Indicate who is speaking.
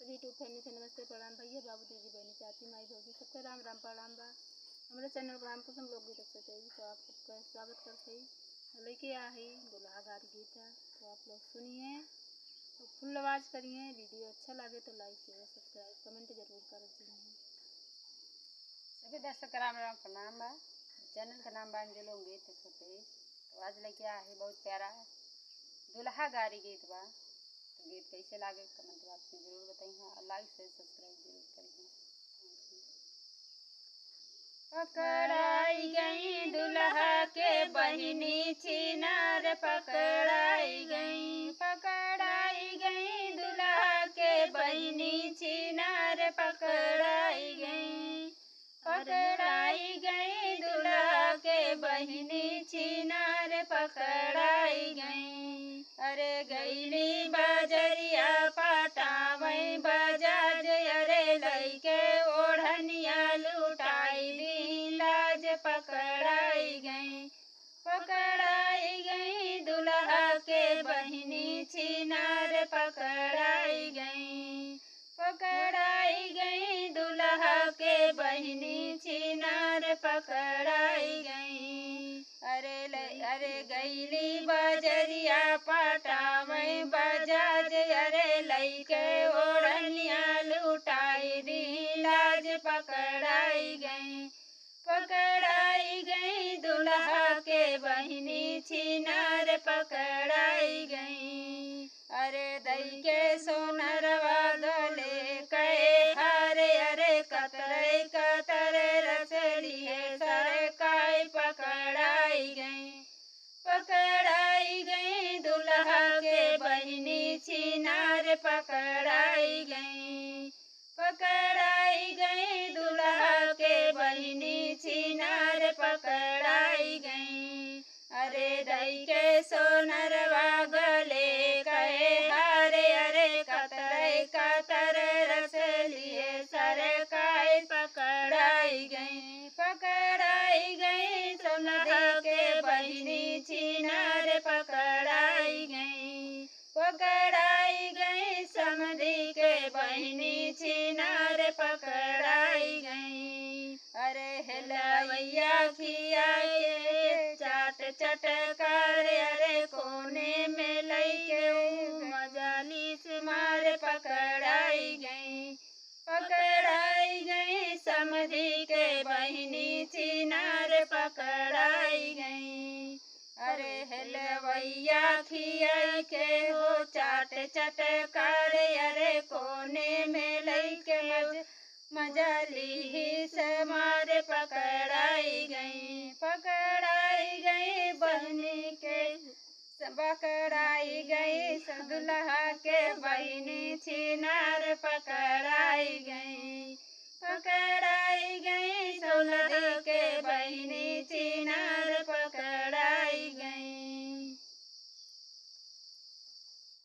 Speaker 1: YouTube family से नमस्ते प्रणाम भैया बाबू दीदी बहनी चाची माई भौजी सबका राम राम प्रणाम बा। हमारे चैनल पर रामकुसुम लोकगीत सकते हैं तो आप सबका स्वागत करते ही लेके आ ही दुल्हा गारी गीत है तो आप लोग सुनिए और फुल आवाज़ करिए। वीडियो अच्छा लगे तो लाइक शेयर सब्सक्राइब कमेंट जरूर कर दीजिए।
Speaker 2: सभी दर्शक राम राम प्रणाम बा। चैनल का नाम बा अंजलो गीत सकते तो आज लेके आ है बहुत प्यारा दुल्हा गारी गीत बा। तो गीत कैसे लागे कमेंट बॉक्स में जरूर बताइए और लाइक शेयर सब्सक्राइब जरूर करिए। पकड़ाई गई दुल्हा के बहिनी छिनार पकड़ाई गई दुल्हा के बहिनी छिनार पकड़ाई गई दुल्हा के बहिनी छिनार पकड़ाई गई। अरे गईली बजरिया पटावई बजाज अरे लइके ओढ़निया लुटाई दी लाज पकड़ाई गई दुल्हा के बहिनी छिनार पकड़ाई गई दुल्हा के बहिनी छिनार पकड़ाई गई। अरे गईली बजरिया पटावई बजाज अरे लइके ओढ़निया लुटाई दी लाज पकड़ाई गई दुल्हा के बहिनी छिनार पकड़ाई गई। अरे दई के सोनरवा गले कहे हारे अरे कतरे कतरे रसली है सरकाई पकड़ाई गई दुल्हा के बहिनी छिनार पकड़ाई गई दुल्हा के बहिनी छिनार पकड़ाई गई। अरे दई के सोनरवा गले कहे हारे अरे कतरे कतरे रसली है सरकाई पकड़ाई गई सोनरा के बहिनी छिनार पकड़ाई गई समधी के बहिनी छिनार पकड़ाई गई। अरे हेलवैया खिया के चाट चटकार अरे कोने में लइके मजाली से मार पकड़ाई गई समधी के बहिनी छिनार पकड़ाई गई। अरे हेलवैया खिया के हो चाट चटकार अरे कोने में लइके मजाली से मारे पकड़ाई गई बहनी के पकड़ाई गई दुल्हा के बहिनी छिनार पकड़ाई गई